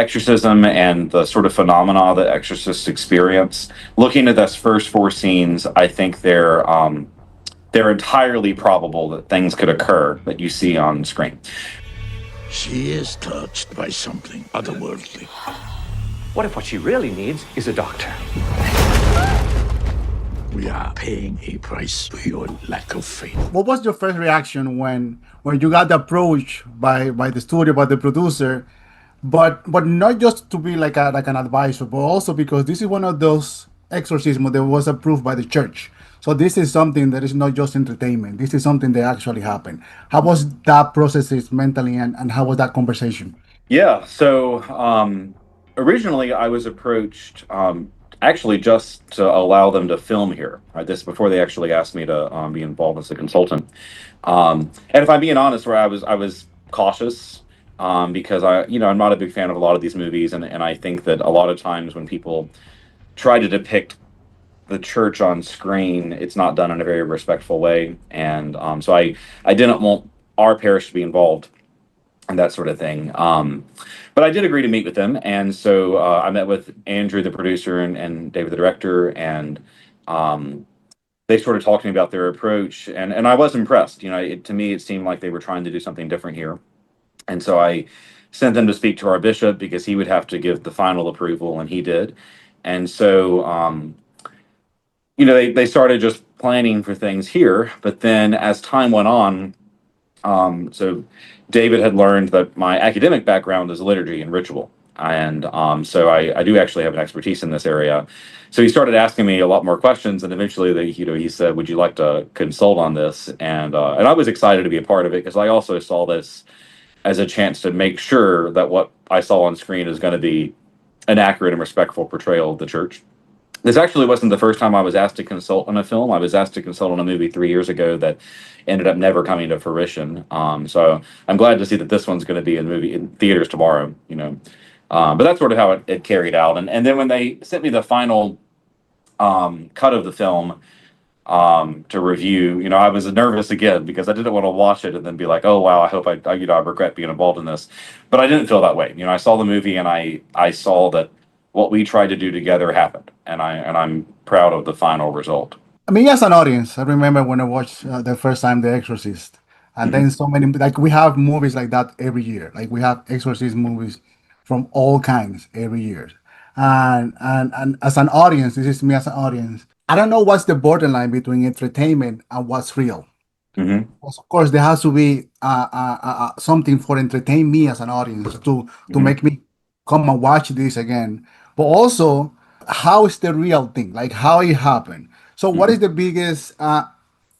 exorcism and the sort of phenomena that exorcists experience. Looking at those first four scenes, I think they're entirely probable that things could occur that you see on screen. She is touched by something otherworldly. What if what she really needs is a doctor? We are paying a price for your lack of faith. What was your first reaction when you got approached by the studio, by the producer, but not just to be like an advisor, but also because this is one of those exorcisms that was approved by the church. So this is something that is not just entertainment. This is something that actually happened. How was that process mentally, and how was that conversation? Yeah, so originally I was approached actually just to allow them to film here. Right, this before they actually asked me to be involved as a consultant. And if I'm being honest, where I was cautious because I'm not a big fan of a lot of these movies, and I think that a lot of times when people try to depict the church on screen, it's not done in a very respectful way, and so I didn't want our parish to be involved and that sort of thing. But I did agree to meet with them, and so I met with Andrew, the producer, and David, the director, and they sort of talked to me about their approach, and I was impressed. To me, it seemed like they were trying to do something different here, and so I sent them to speak to our bishop because he would have to give the final approval, and he did, and so. They started just planning for things here, but then as time went on, so David had learned that my academic background is liturgy and ritual, and so I do actually have an expertise in this area. So he started asking me a lot more questions, and eventually, he said, "Would you like to consult on this?" And I was excited to be a part of it because I also saw this as a chance to make sure that what I saw on screen is going to be an accurate and respectful portrayal of the church. This actually wasn't the first time I was asked to consult on a film. I was asked to consult on a movie 3 years ago that ended up never coming to fruition. So I'm glad to see that this one's going to be in theaters tomorrow. But that's sort of how it carried out. And then when they sent me the final cut of the film to review, I was nervous again because I didn't want to watch it and then be like, oh wow, I hope I regret being involved in this. But I didn't feel that way. I saw the movie and I saw that what we tried to do together happened, and I'm proud of the final result. I mean, as an audience, I remember when I watched the first time The Exorcist, and then so many, like we have movies like that every year. Like we have exorcism movies from all kinds every year, and as an audience, this is me as an audience. I don't know what's the borderline between entertainment and what's real. Mm-hmm. Of course, there has to be something for entertain me as an audience to make me come and watch this again. But also, how is the real thing? Like how it happened. So, what is the biggest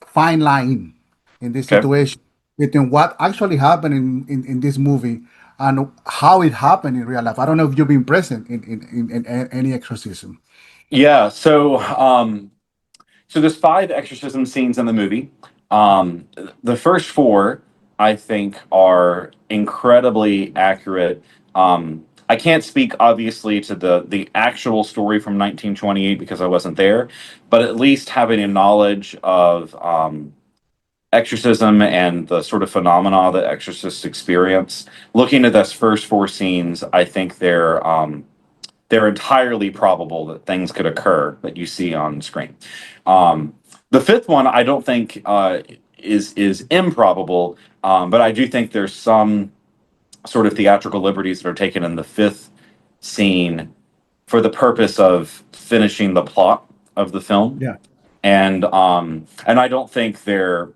fine line in this situation between what actually happened in this movie and how it happened in real life? I don't know if you've been present in any exorcism. Yeah. So there's 5 exorcism scenes in the movie. The first 4, I think, are incredibly accurate. I can't speak obviously to the actual story from 1928 because I wasn't there, but at least having a knowledge of exorcism and the sort of phenomena that exorcists experience. Looking at those first 4 scenes, I think they're entirely probable that things could occur that you see on screen. The 5th one, I don't think is improbable, but I do think there's some sort of theatrical liberties that are taken in the 5th scene for the purpose of finishing the plot of the film. Yeah. And I don't think they're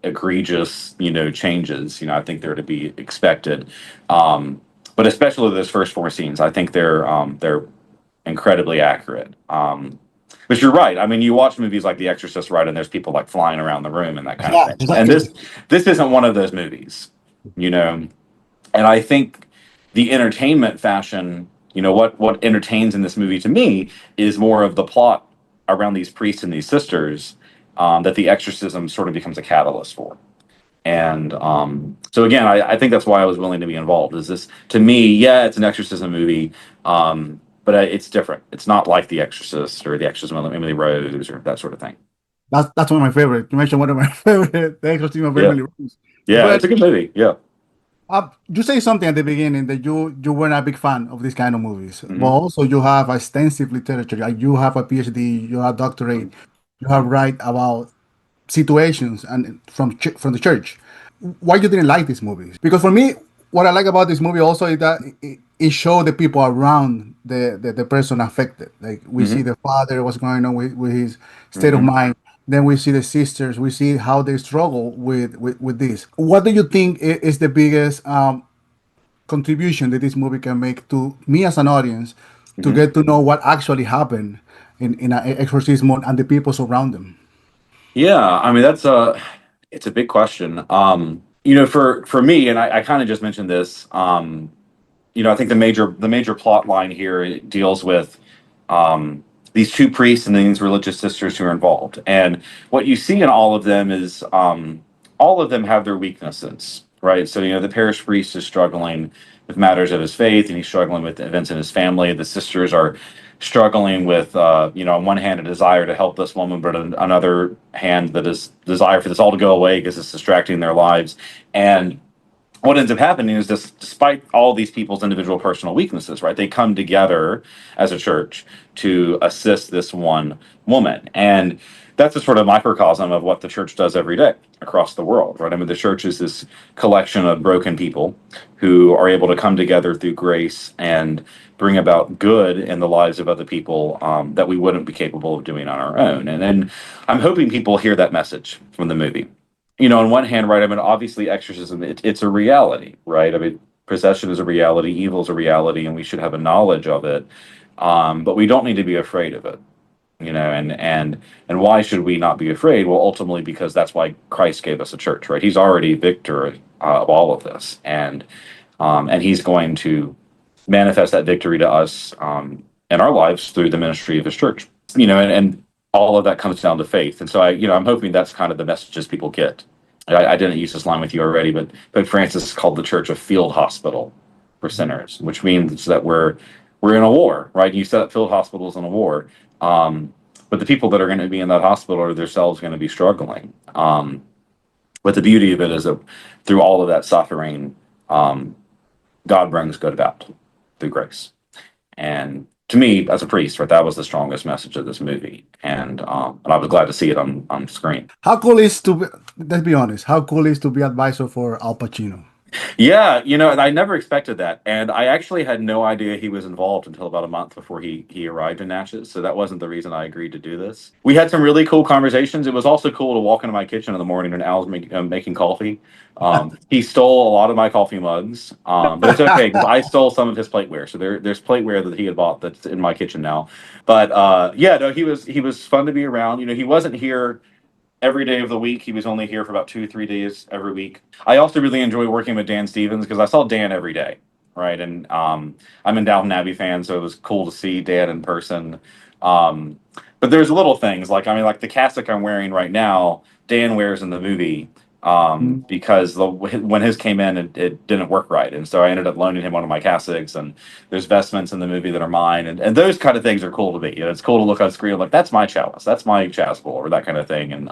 egregious, changes. I think they're to be expected. But especially those first 4 scenes, I think they're incredibly accurate. But you're right. I mean, you watch movies like The Exorcist, right, and there's people like flying around the room and that kind of thing. Exactly. And this isn't one of those movies, And I think the entertainment fashion, what entertains in this movie to me is more of the plot around these priests and these sisters that the exorcism sort of becomes a catalyst for. And so again, I think that's why I was willing to be involved. Is this, to me, it's an exorcism movie, but it's different. It's not like The Exorcist or The Exorcism of Emily Rose or that sort of thing. That's one of my favorite. You mentioned one of my favorite, The Exorcism of Emily Rose. Yeah, it's a good movie. Yeah. You say something at the beginning that you weren't a big fan of this kind of movies, but Hmm. also you have extensive literature. Like you have a PhD, you have doctorate, you have write about situations and from the church. Why you didn't like these movies? Because for me, what I like about this movie also is that it showed the people around the person affected. Like we see Hmm. the father, what's going on with his state of Hmm. mind. Then we see the sisters. We see how they struggle with this. What do you think is the biggest contribution that this movie can make to me as an audience to Hmm. get to know what actually happened in an exorcism and the people surround them? Yeah, I mean it's a big question. For me, and I kind of just mentioned this. I think the major plot line here deals with um, these two priests and these religious sisters who are involved. And what you see in all of them is all of them have their weaknesses, right? So the parish priest is struggling with matters of his faith, and he's struggling with events in his family. The sisters are struggling with, on one hand, a desire to help this woman, but on another hand, the desire for this all to go away because it's distracting their lives. And what ends up happening is this, despite all these people's individual personal weaknesses, right? They come together as a church to assist this one woman. And that's a sort of microcosm of what the church does every day across the world, right? I mean, the church is this collection of broken people who are able to come together through grace and bring about good in the lives of other people that we wouldn't be capable of doing on our own. And then I'm hoping people hear that message from the movie. On one hand, right, I mean, obviously, exorcism, it's a reality, right? I mean, possession is a reality, evil is a reality, and we should have a knowledge of it. But we don't need to be afraid of it, and why should we not be afraid? Well, ultimately, because that's why Christ gave us a church, right? He's already victor of all of this, and he's going to manifest that victory to us in our lives through the ministry of his church. And all of that comes down to faith. And so I'm hoping that's kind of the messages people get. I didn't use this line with you already, but Pope Francis called the church a field hospital for sinners, which means that we're in a war, right? You set up field hospitals in a war, but the people that are going to be in that hospital are themselves going to be struggling. But the beauty of it is that through all of that suffering, um, God brings good about through grace. And to me, as a priest, right, that was the strongest message of this movie, and I was glad to see it on screen. How cool is to be, let's be honest, how cool is to be advisor for Al Pacino? Yeah, I never expected that, and I actually had no idea he was involved until about a month before he arrived in Natchez. So that wasn't the reason I agreed to do this. We had some really cool conversations. It was also cool to walk into my kitchen in the morning and Al's making coffee. He stole a lot of my coffee mugs, but it's okay because I stole some of his plateware. So there's plateware that he had bought that's in my kitchen now. But yeah, no, he was fun to be around. He wasn't here every day of the week. He was only here for about 2, 3 days every week. I also really enjoy working with Dan Stevens because I saw Dan every day, right? And I'm a Downton Abbey fan, so it was cool to see Dan in person. Um, but there's little things like, I mean, like the cassock I'm wearing right now, Dan wears in the movie because when his came in, it didn't work right, and so I ended up loaning him one of my cassocks. And there's vestments in the movie that are mine, and those kind of things are cool to me. It's cool to look on screen like that's my chalice, that's my chasuble, or that kind of thing. And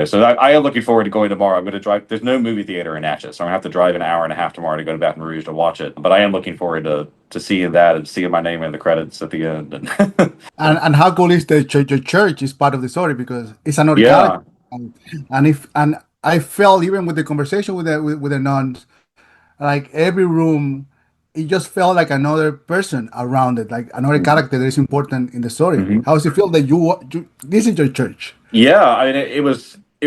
so I am looking forward to going tomorrow. I'm going to drive. There's no movie theater in Natchez, so I'm going to have to drive an hour and a half tomorrow to go to Baton Rouge to watch it. But I am looking forward to seeing that and seeing my name in the credits at the end. And And how cool is the church? The church is part of the story because it's another character. yeah. And I felt even with the conversation with the nuns, like every room, it just felt like another person around it, like another Mhm. character that is important in the story. Mhm. How does it feel that you this is your church? Yeah, I mean, it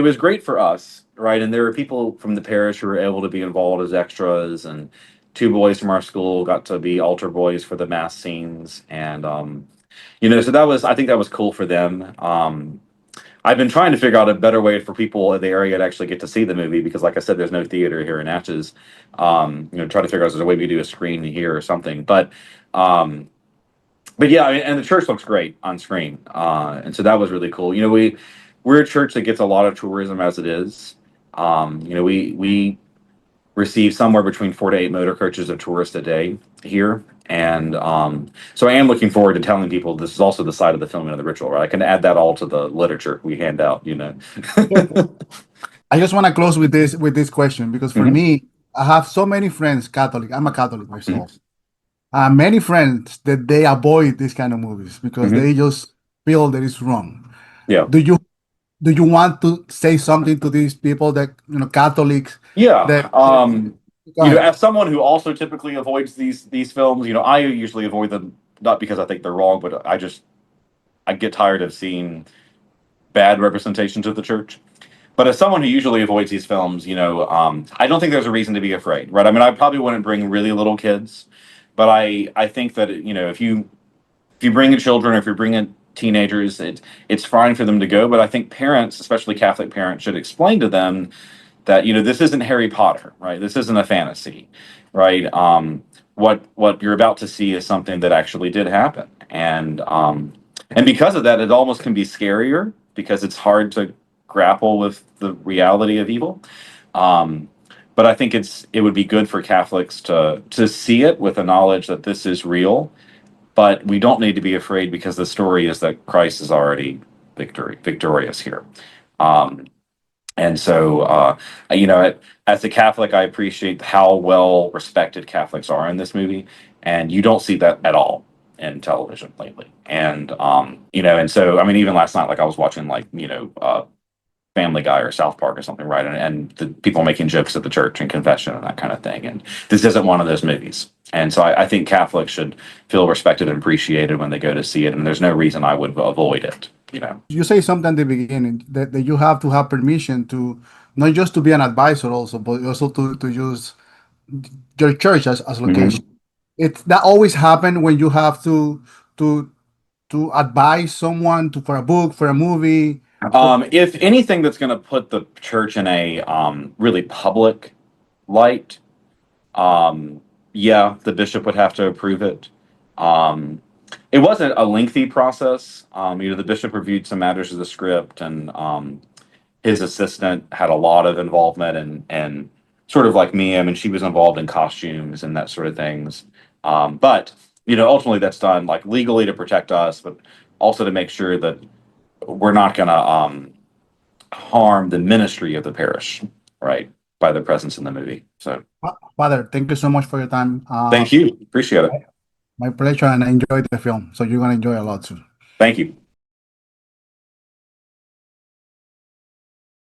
was great for us, right? And there were people from the parish who were able to be involved as extras, and two boys from our school got to be altar boys for the mass scenes, and so I think that was cool for them. I've been trying to figure out a better way for people in the area to actually get to see the movie because, like I said, there's no theater here in Natchez. Try to figure out if there's a way we do a screen here or something, um, but yeah, I mean, and the church looks great on screen, and so that was really cool. We're a church that gets a lot of tourism as it is. We receive somewhere between 4 to 8 motor coaches of tourists a day here, and so I am looking forward to telling people this is also the side of the filming of the ritual. Right, I can add that all to the literature we hand out. I just want to close with this question because for Hmm. me. I have so many friends Catholic. I'm a Catholic Mhm. myself. Many friends that they avoid these kind of movies because Mhm. they just feel that it's wrong. Yeah. Do you want to say something to these people that Catholics Yeah. that go ahead. As someone who also typically avoids these films, I usually avoid them not because I think they're wrong, but I get tired of seeing bad representations of the church. But as someone who usually avoids these films, I don't think there's a reason to be afraid, right? I mean, I probably wouldn't bring really little kids, but I think that if you bring in children or if you're bringing teenagers, it's fine for them to go. But I think parents, especially Catholic parents, should explain to them that this isn't Harry Potter, right? This isn't a fantasy, right? What you're about to see is something that actually did happen, and because of that, it almost can be scarier because it's hard to grapple with the reality of evil. Um, but I think it would be good for Catholics to see it with the knowledge that this is real, but we don't need to be afraid because the story is that Christ is already victorious here. Um, and so, as a Catholic, I appreciate how well respected Catholics are in this movie, and you don't see that at all in television lately. And so, I mean, even last night, like I was watching, Family Guy or South Park or something, right? And the people making jokes at the church and confession and that kind of thing. And this isn't one of those movies. And so I think Catholics should feel respected and appreciated when they go to see it. And there's no reason I would avoid it. You say something at the beginning that you have to have permission to not just to be an advisor also, but also to use your church as location. Mhm. It's that always happen when you have to to advise someone to for a book, for a movie, for If anything that's going to put the church in a really public light, yeah, the bishop would have to approve it. Um, it wasn't a lengthy process. The bishop reviewed some matters of the script, and his assistant had a lot of involvement, and sort of like me. I mean, she was involved in costumes and that sort of things. But ultimately, that's done like legally to protect us, but also to make sure that we're not going to harm the ministry of the parish, right, by their presence in the movie. So Father. Thank you so much for your time. thank you. Appreciate it. My pleasure, and I enjoyed the film. So you're gonna enjoy a lot too. Thank you.